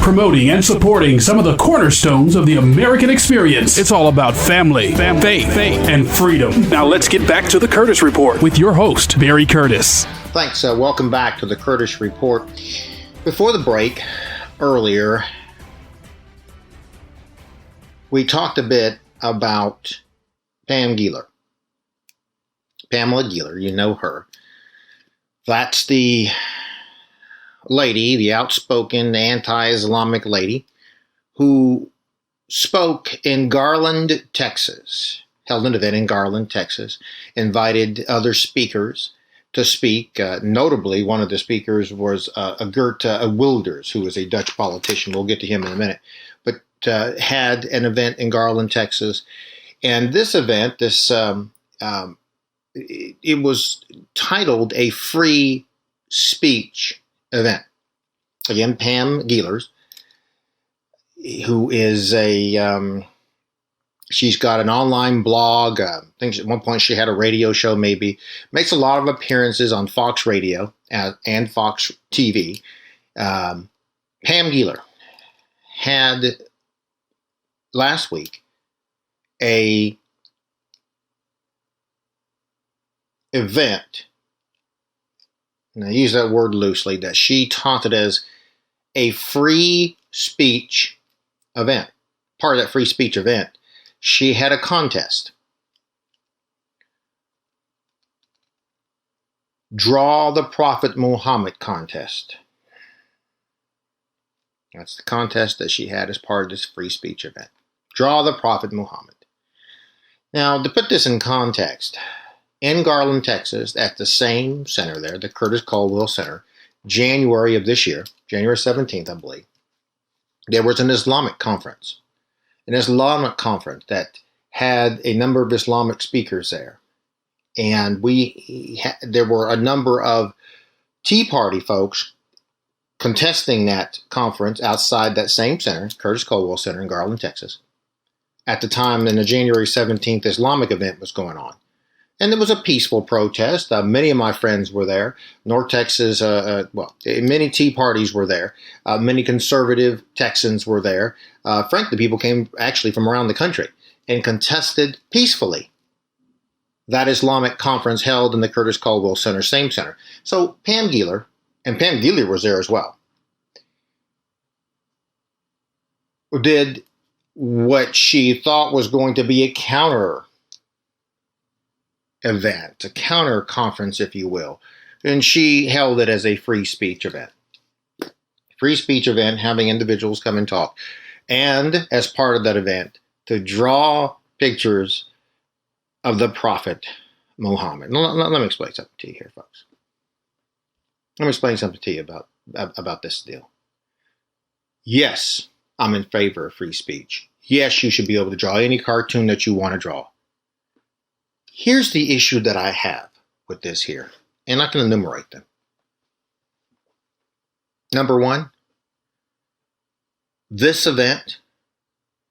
promoting and supporting some of the cornerstones of the American experience. It's all about family, faith, and freedom. Now let's get back to the Curtis Report with your host, Barry Curtis. Thanks. Welcome back to the Curtis Report. Before the break, earlier, we talked a bit about Pamela Geeler, you know her. That's the lady, the outspoken anti-Islamic lady, who spoke in Garland, Texas, held an event in Garland, Texas, invited other speakers to speak. Notably, one of the speakers was Geert Wilders, who was a Dutch politician. We'll get to him in a minute. But had an event in Garland, Texas. And this event, it was titled a free speech event. Again, Pam Geeler, who is she's got an online blog. I think at one point she had a radio show, maybe. Makes a lot of appearances on Fox Radio and Fox TV. Pam Geeler had last week a event, and I use that word loosely, that she taunted as a free speech event. Part of that free speech event, she had a contest. Draw the Prophet Muhammad contest. That's the contest that she had as part of this free speech event. Draw the Prophet Muhammad. Now, to put this in context, in Garland, Texas, at the same center there, the Curtis Caldwell Center, January of this year, January 17th, I believe, there was an Islamic conference. An Islamic conference that had a number of Islamic speakers there. And there were a number of Tea Party folks contesting that conference outside that same center, Curtis Caldwell Center in Garland, Texas, at the time when the January 17th Islamic event was going on. And it was a peaceful protest. Many of my friends were there. North Texas, many Tea Parties were there. Many conservative Texans were there. Frankly, people came actually from around the country and contested peacefully that Islamic conference held in the Curtis Caldwell Center, same center. So Pam Geeler, and Pam Geeler was there as well, did what she thought was going to be a counter event, a counter conference, if you will. And she held it as a free speech event. Free speech event, having individuals come and talk. And as part of that event, to draw pictures of the Prophet Muhammad. Let me explain something to you here, folks. Let me explain something to you about this deal. Yes, I'm in favor of free speech. Yes, you should be able to draw any cartoon that you want to draw. Here's the issue that I have with this here, and I can enumerate them. Number one, this event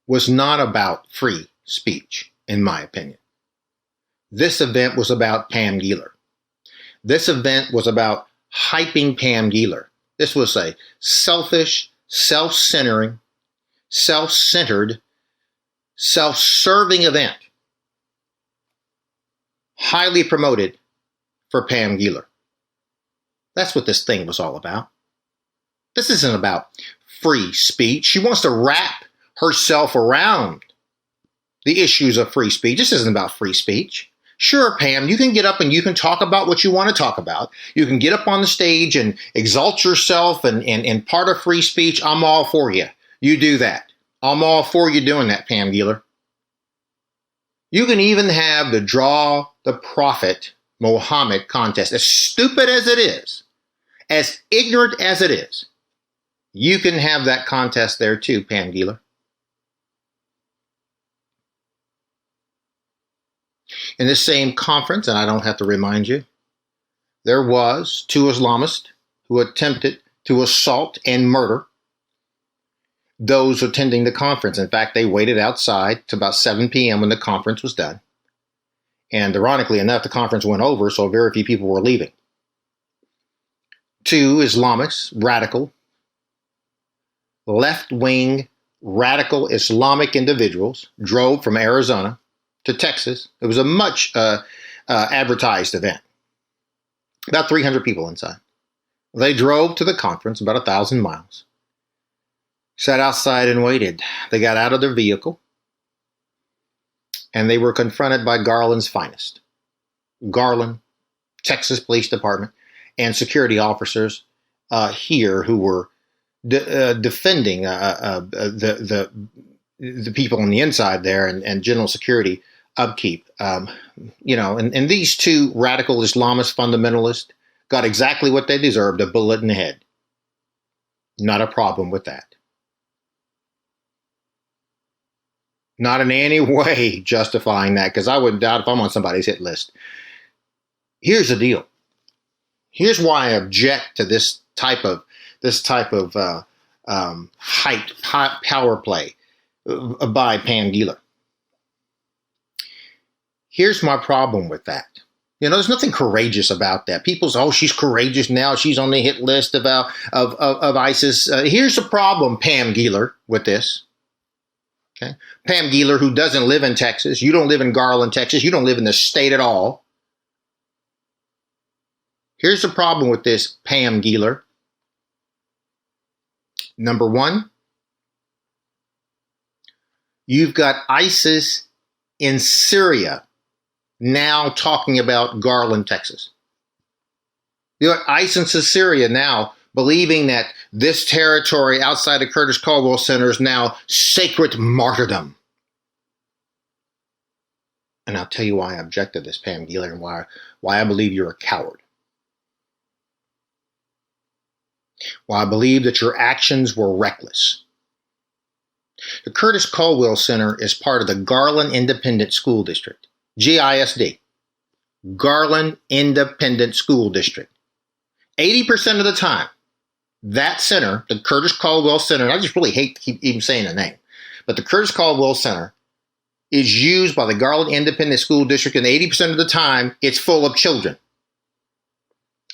was not about free speech, in my opinion. This event was about Pam Geeler. This event was about hyping Pam Geeler. This was a selfish, self-centered, self-serving event. Highly promoted for Pam Geeler. That's what this thing was all about. This isn't about free speech. She wants to wrap herself around the issues of free speech. This isn't about free speech. Sure, Pam, you can get up and you can talk about what you want to talk about. You can get up on the stage and exalt yourself and part of free speech. I'm all for you. You do that. I'm all for you doing that, Pam Geeler. You can even have the Draw the Prophet Muhammad contest. As stupid as it is, as ignorant as it is, you can have that contest there too, Pam Geeler. In this same conference, and I don't have to remind you, there was 2 Islamists who attempted to assault and murder those attending the conference. In fact, they waited outside to about 7 p.m. when the conference was done. And ironically enough, the conference went over, so very few people were leaving. 2 Islamists, radical, left-wing radical Islamic individuals drove from Arizona to Texas. It was a much advertised event. About 300 people inside. They drove to the conference, about 1,000 miles. Sat outside and waited. They got out of their vehicle, and they were confronted by Garland's finest. Garland, Texas Police Department, and security officers here who were defending the people on the inside there and general security upkeep. And these two radical Islamist fundamentalists got exactly what they deserved, a bullet in the head. Not a problem with that. Not in any way justifying that, because I wouldn't doubt if I'm on somebody's hit list. Here's the deal. Here's why I object to this type of power play by Pam Gieler. Here's my problem with that. There's nothing courageous about that. People say, "Oh, she's courageous now. She's on the hit list of ISIS." Here's the problem, Pam Gieler, with this. Okay, Pam Gieler, who doesn't live in Texas. You don't live in Garland, Texas. You don't live in the state at all. Here's the problem with this, Pam Gieler. Number one, you've got ISIS in Syria now talking about Garland, Texas. You got ISIS in Syria now believing that this territory outside the Curtis Caldwell Center is now sacred martyrdom. And I'll tell you why I object to this, Pam Gieler, and why I believe you're a coward. Why I believe that your actions were reckless. The Curtis Caldwell Center is part of the Garland Independent School District, GISD, Garland Independent School District. 80% of the time, that center, the Curtis Caldwell Center, and I just really hate to keep even saying the name, but the Curtis Caldwell Center is used by the Garland Independent School District, and 80% of the time, it's full of children.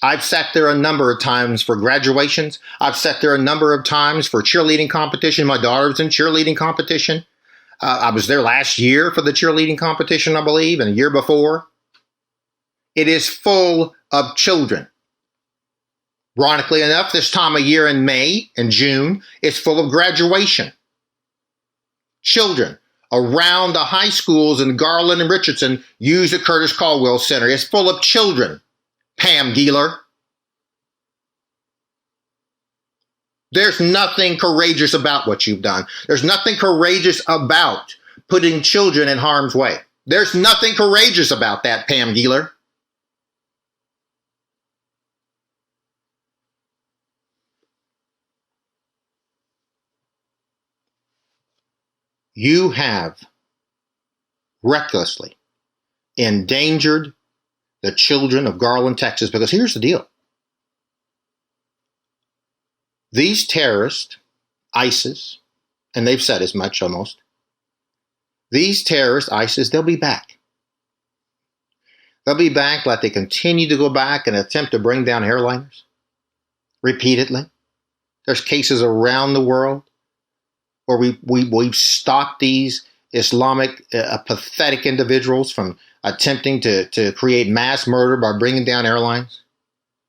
I've sat there a number of times for graduations. I've sat there a number of times for cheerleading competition. My daughter was in cheerleading competition. I was there last year for the cheerleading competition, I believe, and a year before. It is full of children. Ironically enough, this time of year in May and June, it's full of graduation. Children around the high schools in Garland and Richardson use the Curtis Caldwell Center. It's full of children. Pam Gieler. There's nothing courageous about what you've done. There's nothing courageous about putting children in harm's way. There's nothing courageous about that, Pam Gieler. You have recklessly endangered the children of Garland, Texas, because here's the deal. These terrorists, ISIS, and they've said as much almost, these terrorists, ISIS, they'll be back. They'll be back like they continue to go back and attempt to bring down airliners repeatedly. There's cases around the world where we've stopped these Islamic, pathetic individuals from attempting to create mass murder by bringing down airlines.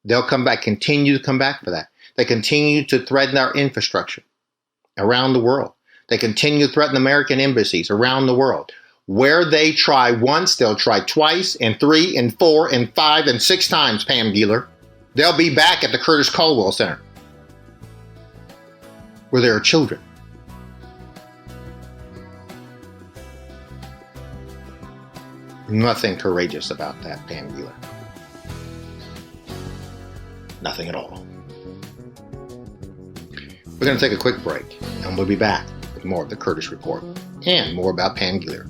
They'll come back, continue to come back for that. They continue to threaten our infrastructure around the world. They continue to threaten American embassies around the world. Where they try once, they'll try twice, and 3, and 4, and 5, and 6 times, Pam Gieler. They'll be back at the Curtis Caldwell Center, where there are children. Nothing courageous about that, Pam Gieler. Nothing at all. We're going to take a quick break, and we'll be back with more of the Curtis Report and more about Pam Gieler